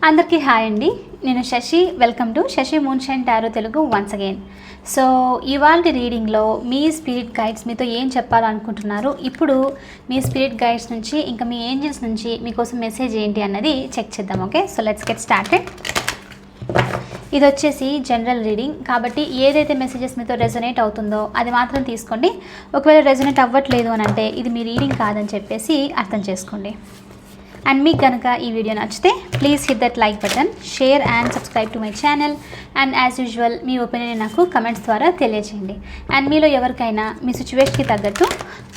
అందరికీ హాయ్ అండి. నేను Shashi. Welcome to Shashi moonshine tarot Telugu once again. So ఇవాళ రీడింగ్లో మీ స్పిరిట్ గైడ్స్ మీతో ఏం చెప్పాలనుకుంటున్నారు, ఇప్పుడు మీ స్పిరిట్ గైడ్స్ నుంచి ఇంకా మీ ఏంజల్స్ నుంచి మీకోసం మెసేజ్ ఏంటి అన్నది చెక్ చేద్దాం. Okay, so let's get started. ఇది వచ్చేసి జనరల్ రీడింగ్ కాబట్టి ఏదైతే మెసేజెస్ మీతో రెజొనేట్ అవుతుందో అది మాత్రం తీసుకోండి. ఒకవేళ రెజొనేట్ అవ్వట్లేదు అని అంటే ఇది మీ రీడింగ్ కాదని చెప్పేసి అర్థం చేసుకోండి. అండ్ మీకు కనుక ఈ వీడియో నచ్చితే please hit that like button, share and subscribe to my channel. And as usual me opinion నాకు కమెంట్స్ ద్వారా తెలియజేయండి. అండ్ మీలో ఎవరికైనా మీ సిచ్యువేషన్కి తగ్గట్టు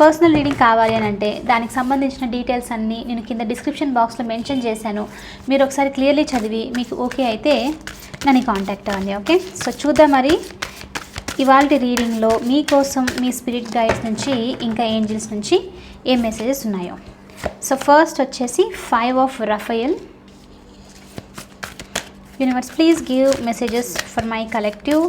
పర్సనల్ రీడింగ్ కావాలి అని అంటే దానికి సంబంధించిన డీటెయిల్స్ అన్నీ నేను కింద డిస్క్రిప్షన్ బాక్స్లో మెన్షన్ చేశాను. మీరు ఒకసారి క్లియర్లీ చదివి మీకు ఓకే అయితే నన్ను కాంటాక్ట్ అవ్వండి. ఓకే, సో చూద్దాం మరి ఇవాళ రీడింగ్లో మీకోసం మీ స్పిరిట్ గైడ్స్ నుంచి ఇంకా ఏంజల్స్ నుంచి ఏం మెసేజెస్ ఉన్నాయో. సో ఫస్ట్ వచ్చేసి 5 of Raphael. Universe, please give messages for my collective.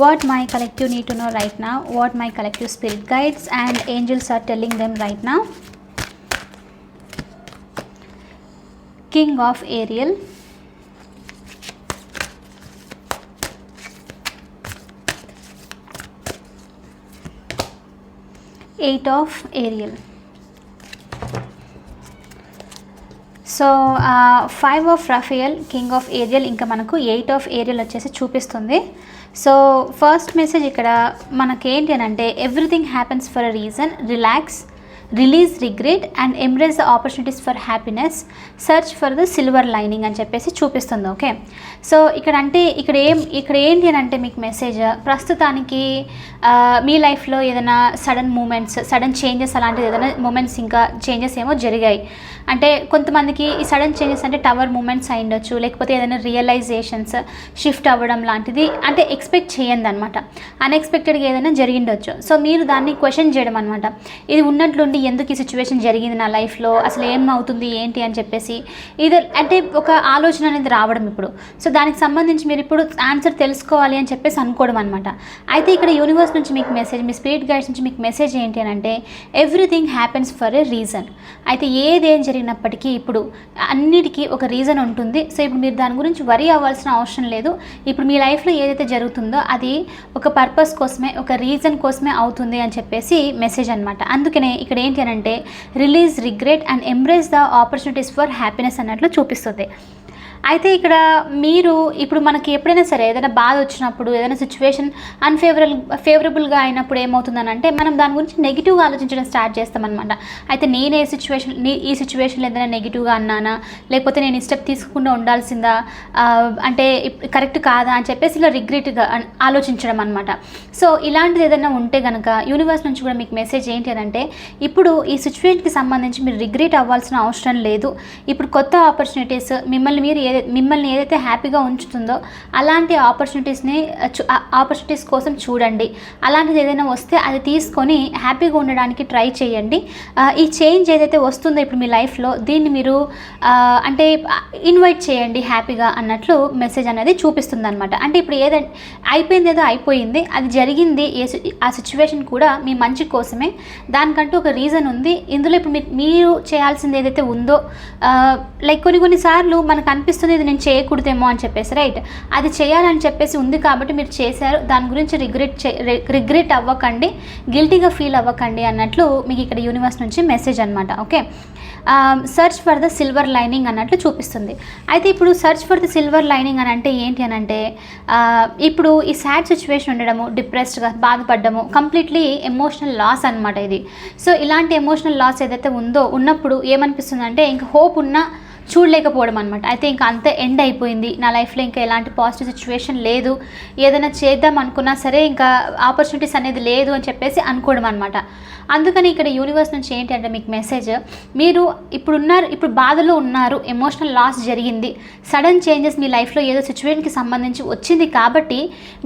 What my collective need to know right now, what my collective spirit guides and angels are telling them right now. King of Ariel. Eight of Ariel. So 5 of Raphael, king of Ariel, ఇంకా మనకు 8 of Ariel వచ్చేసి చూపిస్తుంది. So first message ఇక్కడ మనకేంటి అని అంటే everything happens for a reason, relax, release regret and embrace the opportunities for happiness, search for the silver lining అని చెప్పేసి చూపిస్తుంది. ఓకే, సో ఇక్కడ ఏంటి అని అంటే మీకు మెసేజ్ ప్రస్తుతానికి మీ లైఫ్లో ఏదైనా సడన్ మూమెంట్స్, సడన్ చేంజెస్ అలాంటిది ఏదైనా మూమెంట్స్ ఇంకా చేంజెస్ ఏమో జరిగాయి. అంటే కొంతమందికి ఈ సడన్ చేంజెస్ అంటే టవర్ మూమెంట్స్ అయి ఉండొచ్చు, లేకపోతే ఏదైనా రియలైజేషన్స్ షిఫ్ట్ అవ్వడం లాంటిది, అంటే ఎక్స్పెక్ట్ చేయండి అనమాట. అన్ఎక్స్పెక్టెడ్గా ఏదైనా జరిగిండొచ్చు. సో మీరు దాన్ని క్వశ్చన్ చేయడం అనమాట, ఇది ఉన్నట్లుండి ఎందుకు ఈ సిచ్యువేషన్ జరిగింది నా లైఫ్లో, అసలు ఏం అవుతుంది ఏంటి అని చెప్పేసి ఇది అంటే ఒక ఆలోచన అనేది రావడం ఇప్పుడు. సో దానికి సంబంధించి మీరు ఇప్పుడు ఆన్సర్ తెలుసుకోవాలి అని చెప్పేసి అనుకోవడం అనమాట. అయితే ఇక్కడ యూనివర్స్ నుంచి మీకు మెసేజ్, మీ స్పిరిట్ గైడ్స్ నుంచి మీకు మెసేజ్ ఏంటి అని అంటే everything happens for a reason. అయితే ఏదేం జరిగినప్పటికీ ఇప్పుడు అన్నిటికీ ఒక రీజన్ ఉంటుంది. సో ఇప్పుడు మీరు దాని గురించి వరీ అవ్వాల్సిన అవసరం లేదు. ఇప్పుడు మీ లైఫ్లో ఏదైతే జరుగుతుందో అది ఒక పర్పస్ కోసమే, ఒక రీజన్ కోసమే అవుతుంది అని చెప్పేసి మెసేజ్ అనమాట. అందుకనే ఇక్కడ ఏంటి అని అంటే release regret and embrace the opportunities for happiness అన్నట్లు చూపిస్తుంది. అయితే ఇక్కడ మీరు ఇప్పుడు మనకి ఎప్పుడైనా సరే ఏదైనా బాధ వచ్చినప్పుడు, ఏదైనా సిచ్యువేషన్ ఫేవరబుల్గా అయినప్పుడు ఏమవుతుందని అంటే మనం దాని గురించి నెగిటివ్గా ఆలోచించడం స్టార్ట్ చేస్తామన్నమాట. అయితే నేను ఈ సిచ్యువేషన్లో ఏదైనా నెగిటివ్గా అన్నానా, లేకపోతే నేను ఈ స్టెప్ తీసుకుండా ఉండాల్సిందా, అంటే కరెక్ట్ కాదా అని చెప్పేసి ఇలా రిగ్రెట్గా ఆలోచించడం అనమాట. సో ఇలాంటిది ఏదైనా ఉంటే కనుక యూనివర్స్ నుంచి కూడా మీకు మెసేజ్ ఏంటి అని అంటే ఇప్పుడు ఈ సిచ్యువేషన్కి సంబంధించి మీరు రిగ్రెట్ అవ్వాల్సిన అవసరం లేదు. ఇప్పుడు కొత్త ఆపర్చునిటీస్ మిమ్మల్ని ఏదైతే హ్యాపీగా ఉంచుతుందో అలాంటి ఆపర్చునిటీస్ కోసం చూడండి. అలాంటిది ఏదైనా వస్తే అది తీసుకొని హ్యాపీగా ఉండడానికి ట్రై చేయండి. ఈ చేంజ్ ఏదైతే వస్తుందో ఇప్పుడు మీ లైఫ్లో దీన్ని మీరు అంటే ఇన్వైట్ చేయండి హ్యాపీగా అన్నట్లు మెసేజ్ అనేది చూపిస్తుంది అనమాట. అంటే ఇప్పుడు అయిపోయింది, ఏదో అయిపోయింది, అది జరిగింది, ఆ సిచ్యువేషన్ కూడా మీ మంచి కోసమే, దానికంటూ ఒక రీజన్ ఉంది. ఇందులో ఇప్పుడు మీరు చేయాల్సింది ఏదైతే ఉందో లైక్ కొన్నిసార్లు మనకు అనిపిస్తుంది ఇది నేను చేయకూడదేమో అని చెప్పేసి, రైట్, అది చేయాలని చెప్పేసి ఉంది కాబట్టి మీరు చేశారు. దాని గురించి రిగ్రెట్ అవ్వకండి, గిల్టీగా ఫీల్ అవ్వకండి అన్నట్లు మీకు ఇక్కడ యూనివర్స్ నుంచి మెసేజ్ అనమాట. Okay, search for the silver lining అన్నట్లు చూపిస్తుంది. అయితే ఇప్పుడు search for the silver lining అని అంటే ఏంటి అని అంటే ఇప్పుడు ఈ సాడ్ సిచ్యువేషన్ ఉండడము, డిప్రెస్డ్గా బాధపడ్డము, కంప్లీట్లీ ఎమోషనల్ లాస్ అనమాట ఇది. సో ఇలాంటి ఎమోషనల్ లాస్ ఏదైతే ఉన్నప్పుడు ఏమనిపిస్తుంది అంటే ఇంకా హోప్ ఉన్నా చూడలేకపోవడం అనమాట. అయితే ఇంకా అంత ఎండ్ అయిపోయింది, నా లైఫ్లో ఇంకా ఎలాంటి పాజిటివ్ సిచ్యువేషన్ లేదు, ఏదైనా చేద్దాం అనుకున్నా సరే ఇంకా ఆపర్చునిటీస్ అనేది లేదు అని చెప్పేసి అనుకోవడం అనమాట. అందుకని ఇక్కడ యూనివర్స్ నుంచి ఏంటంటే మీకు మెసేజ్, మీరు ఇప్పుడు బాధలో ఉన్నారు, ఎమోషనల్ లాస్ జరిగింది, సడన్ చేంజెస్ మీ లైఫ్లో ఏదో సిచ్యువేషన్కి సంబంధించి వచ్చింది కాబట్టి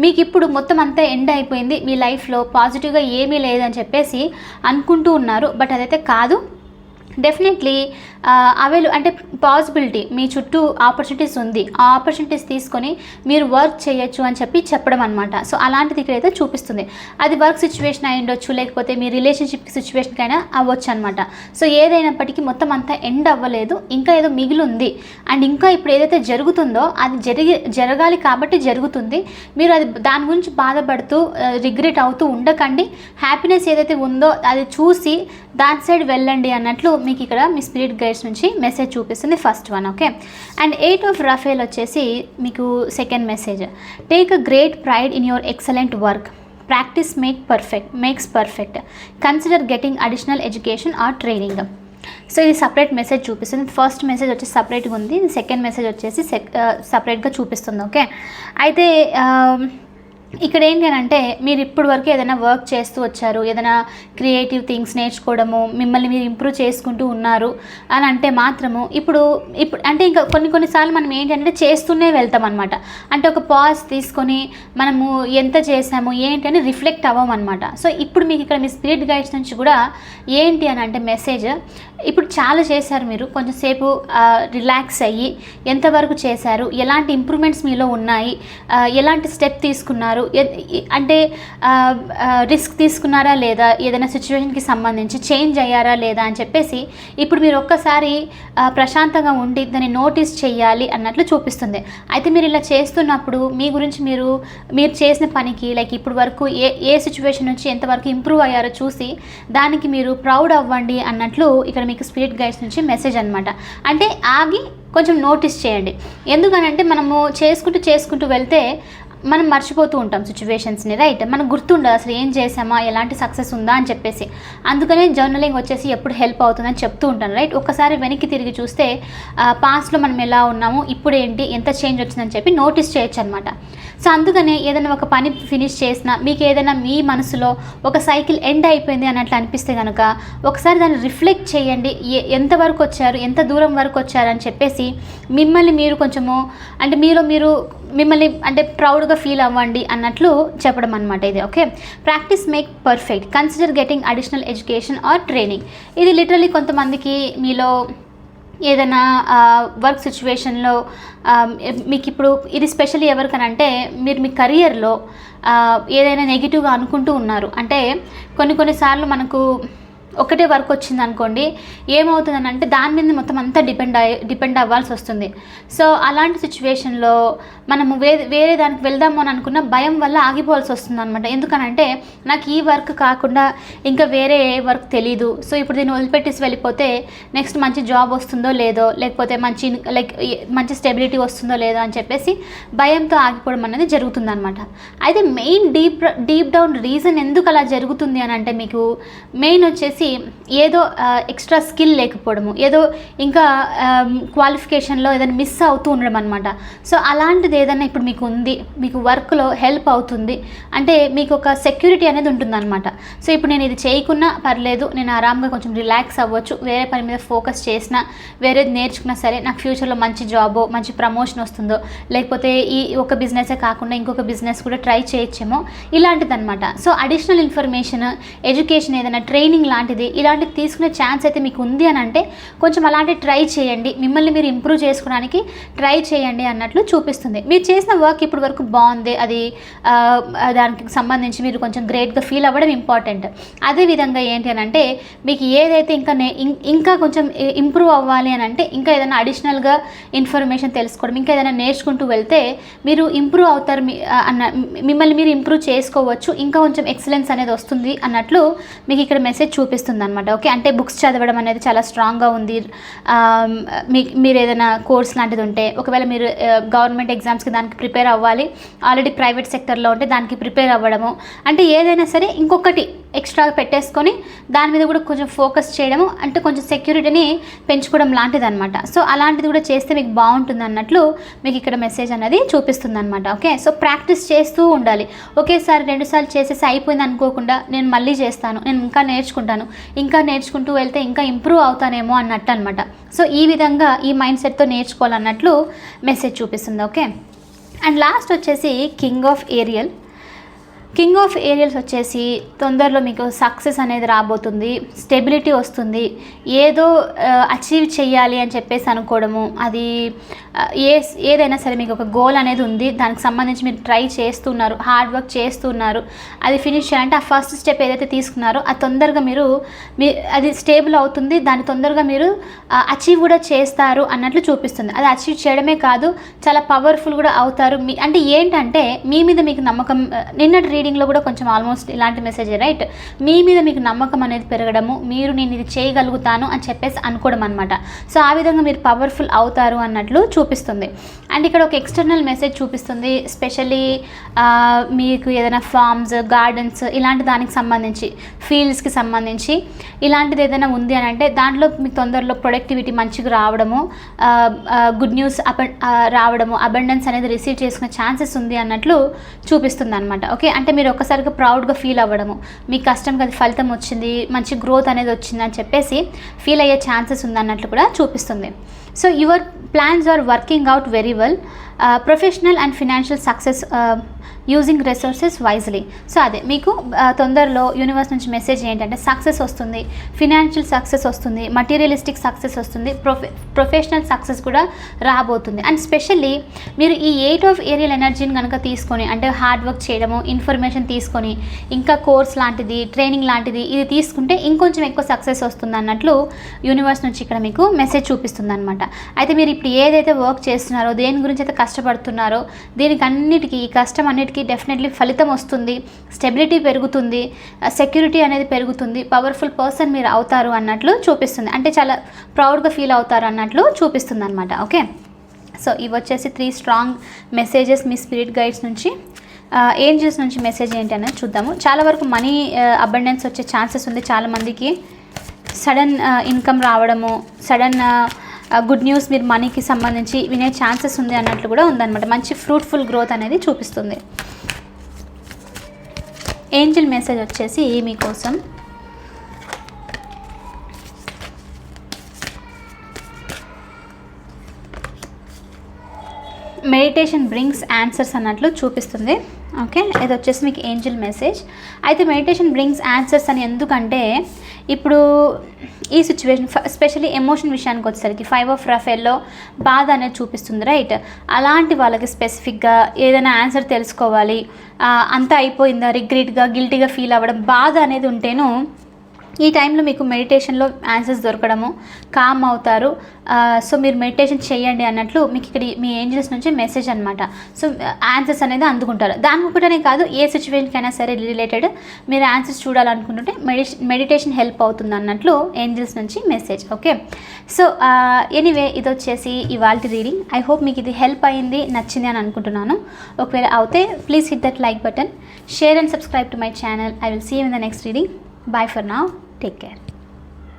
మీకు ఇప్పుడు మొత్తం అంతా ఎండ్ అయిపోయింది, మీ లైఫ్లో పాజిటివ్గా ఏమీ లేదని చెప్పేసి అనుకుంటూ ఉన్నారు. బట్ అదైతే కాదు. డెఫినెట్లీ అంటే పాసిబిలిటీ మీ చుట్టూ ఆపర్చునిటీస్ ఉంది, ఆ ఆపర్చునిటీస్ తీసుకొని మీరు వర్క్ చేయొచ్చు అని చెప్పడం అనమాట. సో అలాంటిది ఇక్కడైతే చూపిస్తుంది. అది వర్క్ సిచ్యువేషన్ అయి ఉండొచ్చు, లేకపోతే మీ రిలేషన్షిప్ సిచ్యువేషన్కి అయినా అవ్వచ్చు అనమాట. సో ఏదైనప్పటికీ మొత్తం అంతా ఎండ్ అవ్వలేదు, ఇంకా ఏదో మిగిలి ఉంది. అండ్ ఇంకా ఇప్పుడు ఏదైతే జరుగుతుందో అది జరగాలి కాబట్టి జరుగుతుంది. మీరు అది దాని గురించి బాధపడుతూ రిగ్రెట్ అవుతూ ఉండకండి. హ్యాపీనెస్ ఏదైతే ఉందో అది చూసి దాని సైడ్ వెళ్ళండి అన్నట్లు మీకు ఇక్కడ మీ స్పిరిట్ గైడ్స్ నుంచి మెసేజ్ చూపిస్తుంది. First one, okay. And 8 of Rafale వచ్చేసి మీకు second message. Take a great pride in your excellent work, practice makes perfect, consider getting additional education or training. So ఇది సపరేట్ మెసేజ్ చూపిస్తుంది. First message వచ్చేసి సపరేట్గా ఉంది, second message వచ్చేసి సపరేట్గా చూపిస్తుంది, ఓకే. అయితే ఇక్కడ ఏంటి అని అంటే మీరు ఇప్పటి వరకు ఏదైనా వర్క్ చేస్తూ వచ్చారు, ఏదైనా క్రియేటివ్ థింగ్స్ నేర్చుకోవడము, మిమ్మల్ని మీరు ఇంప్రూవ్ చేసుకుంటూ ఉన్నారు అని అంటే మాత్రము ఇప్పుడు అంటే ఇంకా కొన్నిసార్లు మనం ఏంటి అంటే చేస్తూనే వెళ్తాం అనమాట. అంటే ఒక పాజ్ తీసుకొని మనము ఎంత చేసాము ఏంటి అని రిఫ్లెక్ట్ అవ్వమన్నమాట. సో ఇప్పుడు మీకు ఇక్కడ మీ స్పిరిట్ గైడ్స్ నుంచి కూడా ఏంటి అని అంటే మెసేజ్, ఇప్పుడు చాలా చేశారు, మీరు కొంచెంసేపు రిలాక్స్ అయ్యి ఎంతవరకు చేశారు, ఎలాంటి ఇంప్రూవ్మెంట్స్ మీలో ఉన్నాయి, ఎలాంటి స్టెప్ తీసుకున్నారు, అంటే రిస్క్ తీసుకున్నారా లేదా, ఏదైనా సిచ్యువేషన్కి సంబంధించి చేంజ్ అయ్యారా లేదా అని చెప్పేసి ఇప్పుడు మీరు ఒక్కసారి ప్రశాంతంగా ఉండి దాన్ని నోటీస్ చేయాలి అన్నట్లు చూపిస్తుంది. అయితే మీరు ఇలా చేస్తున్నప్పుడు మీ గురించి మీరు చేసిన పనికి లైక్ ఇప్పుడు వరకు ఏ సిచ్యువేషన్ నుంచి ఎంతవరకు ఇంప్రూవ్ అయ్యారో చూసి దానికి మీరు ప్రౌడ్ అవ్వండి అన్నట్లు ఇక్కడ మీకు స్పిరిట్ గైడ్స్ నుంచి మెసేజ్ అనమాట. అంటే ఆగి కొంచెం నోటీస్ చేయండి. ఎందుకనంటే మనము చేసుకుంటూ వెళ్తే మనం మర్చిపోతూ ఉంటాం సిచ్యువేషన్స్ని, రైట్? మనకు గుర్తుండదు అసలు ఏం చేసామా, ఎలాంటి సక్సెస్ ఉందా అని చెప్పేసి. అందుకనే జర్నలింగ్ వచ్చేసి ఎప్పుడు హెల్ప్ అవుతుందని చెప్తూ ఉంటాను, రైట్? ఒక్కసారి వెనక్కి తిరిగి చూస్తే పాస్ట్లో మనం ఎలా ఉన్నాము, ఇప్పుడు ఏంటి, ఎంత చేంజ్ వచ్చిందని చెప్పి నోటీస్ చేయొచ్చు అనమాట. సో అందుకనే ఏదైనా ఒక పని ఫినిష్ చేసినా మీకు ఏదైనా మీ మనసులో ఒక సైకిల్ ఎండ్ అయిపోయింది అన్నట్లు అనిపిస్తే కనుక ఒకసారి దాన్ని రిఫ్లెక్ట్ చేయండి. ఎంతవరకు వచ్చారు, ఎంత దూరం వరకు వచ్చారు అని చెప్పేసి మిమ్మల్ని మీరు కొంచెము అంటే మీరు మిమ్మల్ని అంటే ప్రౌడ్గా ఫీల్ అవ్వండి అన్నట్లు చెప్పడం అనమాట ఇది, okay. Practice make perfect, consider getting additional education or training. ఇది లిటరలీ కొంతమందికి మీలో ఏదైనా వర్క్ సిచ్యువేషన్లో మీకు ఇప్పుడు ఇది స్పెషల్లీ ఎవరికనంటే మీరు మీ కెరియర్లో ఏదైనా నెగిటివ్గా అనుకుంటూ ఉన్నారు. అంటే కొన్నిసార్లు మనకు ఒకటే వర్క్ వచ్చింది అనుకోండి, ఏమవుతుందని అంటే దాని మీద మొత్తం అంతా డిపెండ్ అవ్వాల్సి వస్తుంది. సో అలాంటి సిచ్యువేషన్లో మనము వేరే దానికి వెళ్దాము అని అనుకున్న భయం వల్ల ఆగిపోవాల్సి వస్తుంది అనమాట. ఎందుకనంటే నాకు ఈ వర్క్ కాకుండా ఇంకా వేరే వర్క్ తెలీదు, సో ఇప్పుడు దీన్ని వదిలిపెట్టేసి వెళ్ళిపోతే నెక్స్ట్ మంచి జాబ్ వస్తుందో లేదో, లేకపోతే మంచి స్టెబిలిటీ వస్తుందో లేదో అని చెప్పేసి భయంతో ఆగిపోవడం అనేది జరుగుతుంది అనమాట. అయితే మెయిన్ డీప్ డౌన్ రీజన్ ఎందుకు అలా జరుగుతుంది అని అంటే మీకు మెయిన్ వచ్చేసి ఏదో ఎక్స్ట్రా స్కిల్ లేకపోవడము, ఏదో ఇంకా క్వాలిఫికేషన్లో ఏదైనా మిస్ అవుతూ ఉండడం అనమాట. సో అలాంటిది ఏదైనా ఇప్పుడు మీకు ఉంది, మీకు వర్క్లో హెల్ప్ అవుతుంది అంటే మీకు ఒక సెక్యూరిటీ అనేది ఉంటుందన్నమాట. సో ఇప్పుడు నేను ఇది చేయకున్నా పర్లేదు, నేను ఆరామ్గా కొంచెం రిలాక్స్ అవ్వచ్చు, వేరే పని మీద ఫోకస్ చేసినా, వేరేది నేర్చుకున్నా సరే నాకు ఫ్యూచర్లో మంచి జాబో మంచి ప్రమోషన్ వస్తుందో, లేకపోతే ఈ ఒక బిజినెసే కాకుండా ఇంకొక బిజినెస్ కూడా ట్రై చేయొచ్చేమో, ఇలాంటిదన్నమాట. సో అడిషనల్ ఇన్ఫర్మేషన్, ఎడ్యుకేషన్, ఏదైనా ట్రైనింగ్ లాంటిది ఇలాంటివి తీసుకునే ఛాన్స్ అయితే మీకు ఉంది అని అంటే కొంచెం అలాంటి ట్రై చేయండి, మిమ్మల్ని మీరు ఇంప్రూవ్ చేసుకోవడానికి ట్రై చేయండి అన్నట్లు చూపిస్తుంది. మీరు చేసిన వర్క్ ఇప్పుడు వరకు బాగుంది, అది దానికి సంబంధించి మీరు కొంచెం గ్రేట్గా ఫీల్ అవ్వడం ఇంపార్టెంట్. అదేవిధంగా ఏంటి అని అంటే మీకు ఏదైతే ఇంకా కొంచెం ఇంప్రూవ్ అవ్వాలి అని అంటే ఇంకా ఏదైనా అడిషనల్గా ఇన్ఫర్మేషన్ తెలుసుకోవడం, ఇంకా ఏదైనా నేర్చుకుంటూ వెళ్తే మీరు ఇంప్రూవ్ అవుతారు, మిమ్మల్ని మీరు ఇంప్రూవ్ చేసుకోవచ్చు, ఇంకా కొంచెం ఎక్సలెన్స్ అనేది వస్తుంది అన్నట్లు మీకు ఇక్కడ మెసేజ్ చూపిస్తుంది అనమాట, ఓకే. అంటే బుక్స్ చదవడం అనేది చాలా స్ట్రాంగ్గా ఉంది. మీరు ఏదైనా కోర్స్ లాంటిది ఉంటే, ఒకవేళ మీరు గవర్నమెంట్ ఎగ్జామ్స్కి దానికి ప్రిపేర్ అవ్వాలి, ఆల్రెడీ ప్రైవేట్ సెక్టర్లో ఉంటే దానికి ప్రిపేర్ అవ్వడము, అంటే ఏదైనా సరే ఇంకొకటి ఎక్స్ట్రా పెట్టేసుకొని దాని మీద కూడా కొంచెం ఫోకస్ చేయడము, అంటే కొంచెం సెక్యూరిటీని పెంచుకోవడం లాంటిది అనమాట. సో అలాంటిది కూడా చేస్తే మీకు బాగుంటుంది అన్నట్లు మీకు ఇక్కడ మెసేజ్ అనేది చూపిస్తుంది అనమాట, ఓకే. సో ప్రాక్టీస్ చేస్తూ ఉండాలి. ఒకేసారి 2 సార్లు చేసేసి అయిపోయింది అనుకోకుండా నేను మళ్ళీ చేస్తాను, నేను ఇంకా నేర్చుకుంటూ వెళ్తే ఇంకా ఇంప్రూవ్ అవుతానేమో అన్నట్టు అనమాట. సో ఈ విధంగా ఈ మైండ్ సెట్తో నేర్చుకోవాలన్నట్లు మెసేజ్ చూపిస్తుంది, ఓకే. అండ్ లాస్ట్ వచ్చేసి king of Ariel. King of Ariels వచ్చేసి తొందరలో మీకు సక్సెస్ అనేది రాబోతుంది, స్టెబిలిటీ వస్తుంది, ఏదో అచీవ్ చేయాలి అని చెప్పేసి అనుకోవడము, అది ఏదైనా సరే మీకు ఒక గోల్ అనేది ఉంది, దానికి సంబంధించి మీరు ట్రై చేస్తున్నారు, హార్డ్ వర్క్ చేస్తున్నారు, అది ఫినిష్ చేయాలంటే ఆ ఫస్ట్ స్టెప్ ఏదైతే తీసుకున్నారో అది తొందరగా అది స్టేబుల్ అవుతుంది, దాన్ని తొందరగా మీరు అచీవ్ కూడా చేస్తారు అన్నట్లు చూపిస్తుంది. అది అచీవ్ చేయడమే కాదు, చాలా పవర్ఫుల్ కూడా అవుతారు. అంటే ఏంటంటే మీ మీద మీకు నమ్మకం, నిన్నటి రీడింగ్లో కూడా కొంచెం ఆల్మోస్ట్ ఇలాంటి మెసేజ్ రైట్, మీ మీద మీకు నమ్మకం అనేది పెరగడము, నేను ఇది చేయగలుగుతాను అని చెప్పేసి అనుకోవడం అనమాట. సో ఆ విధంగా మీరు పవర్ఫుల్ అవుతారు అన్నట్లు చూపిస్తుంది. అండ్ ఇక్కడ ఒక ఎక్స్టర్నల్ మెసేజ్ చూపిస్తుంది, స్పెషల్లీ మీకు ఏదైనా ఫార్మ్స్, గార్డెన్స్ ఇలాంటి దానికి సంబంధించి, ఫీల్డ్స్కి సంబంధించి ఇలాంటిది ఏదైనా ఉంది అని అంటే దాంట్లో మీకు తొందరలో ప్రొడక్టివిటీ మంచిగా రావడము, గుడ్ న్యూస్ రావడము, అబండెన్స్ అనేది రిసీవ్ చేసుకునే ఛాన్సెస్ ఉంది అన్నట్లు చూపిస్తుంది అనమాట. ఓకే, అంటే మీరు ఒక్కసారిగా ప్రౌడ్గా ఫీల్ అవ్వడము, మీ కష్టంకి అది ఫలితం వచ్చింది, మంచి గ్రోత్ అనేది వచ్చింది అని చెప్పేసి ఫీల్ అయ్యే ఛాన్సెస్ ఉంది అన్నట్లు కూడా చూపిస్తుంది. So your plans are working out very well, professional and financial success using resources wisely. So అదే మీకు తొందరలో యూనివర్స్ నుంచి మెసేజ్ ఏంటంటే సక్సెస్ వస్తుంది, ఫినాన్షియల్ సక్సెస్ వస్తుంది, మటీరియలిస్టిక్ సక్సెస్ వస్తుంది, ప్రొఫెషనల్ సక్సెస్ కూడా రాబోతుంది. అండ్ స్పెషల్లీ మీరు ఈ 8 ఆఫ్ ఏరియల్ ఎనర్జీని కనుక తీసుకొని, అంటే హార్డ్ వర్క్ చేయడము, ఇన్ఫర్మేషన్ తీసుకొని, ఇంకా కోర్స్ లాంటిది, ట్రైనింగ్ లాంటిది ఇది తీసుకుంటే ఇంకొంచెం ఎక్కువ సక్సెస్ వస్తుంది అన్నట్లు యూనివర్స్ నుంచి ఇక్కడ మీకు మెసేజ్ చూపిస్తుంది అనమాట. అయితే మీరు ఇప్పుడు ఏదైతే వర్క్ చేస్తున్నారో, దేని గురించి అయితే కష్టపడుతున్నారో, దీనికి అన్నిటికీ, ఈ కష్టం అన్నిటికీ డెఫినెట్లీ ఫలితం వస్తుంది, స్టెబిలిటీ పెరుగుతుంది, సెక్యూరిటీ అనేది పెరుగుతుంది, పవర్ఫుల్ పర్సన్ మీరు అవుతారు అన్నట్లు చూపిస్తుంది. అంటే చాలా ప్రౌడ్గా ఫీల్ అవుతారు అన్నట్లు చూపిస్తుంది అనమాట. ఓకే, సో ఇవి వచ్చేసి 3 స్ట్రాంగ్ మెసేజెస్ మీ స్పిరిట్ గైడ్స్ నుంచి. ఏంజల్స్ నుంచి మెసేజ్ ఏంటి అనేది చూద్దాము. చాలా వరకు మనీ అబండెన్స్ వచ్చే ఛాన్సెస్ ఉంది, చాలామందికి సడన్ ఇన్కమ్ రావడము, సడన్ గుడ్ న్యూస్ మీరు మనీకి సంబంధించి వినే ఛాన్సెస్ ఉంది అన్నట్లు కూడా ఉందన్నమాట. మంచి ఫ్రూట్ఫుల్ గ్రోత్ అనేది చూపిస్తుంది. ఏంజల్ మెసేజ్ వచ్చేసి మీకోసం మెడిటేషన్ బ్రింగ్స్ ఆన్సర్స్ అన్నట్లు చూపిస్తుంది. ఓకే, ఇది వచ్చేసి మీకు ఏంజల్ మెసేజ్. అయితే మెడిటేషన్ బ్రింగ్స్ ఆన్సర్స్ అని ఎందుకంటే ఇప్పుడు ఈ సిచ్యువేషన్ స్పెషల్లీ ఎమోషన్ విషయానికి వచ్చేసరికి 5 ఆఫ్ రఫేల్లో బాధ అనేది చూపిస్తుంది రైట్. అలాంటి వాళ్ళకి స్పెసిఫిక్గా ఏదైనా ఆన్సర్ తెలుసుకోవాలి, అంతా అయిపోయిందా, రిగ్రెట్గా గిల్టీగా ఫీల్ అవ్వడం, బాధ అనేది ఉంటేను ఈ టైంలో మీకు మెడిటేషన్లో ఆన్సర్స్ దొరకడము, కామ్ అవుతారు. సో మీరు మెడిటేషన్ చేయండి అన్నట్లు మీకు ఇక్కడ మీ ఏంజల్స్ నుంచి మెసేజ్ అనమాట. సో ఆన్సర్స్ అనేది అందుకుంటారు. దానికి ఒకటనే కాదు, ఏ సిచ్యువేషన్కైనా సరే రిలేటెడ్ మీరు ఆన్సర్స్ చూడాలనుకుంటుంటే మెడిటేషన్ హెల్ప్ అవుతుంది అన్నట్లు ఏంజల్స్ నుంచి మెసేజ్. ఓకే, సో ఎనీవే ఇది వచ్చేసి ఇవాళ రీడింగ్. ఐ హోప్ మీకు ఇది హెల్ప్ అయింది, నచ్చింది అని అనుకుంటున్నాను. ఒకవేళ అవుతే please hit that like button, share and subscribe to my channel. I will see you in the next reading. Bye for now. Take care.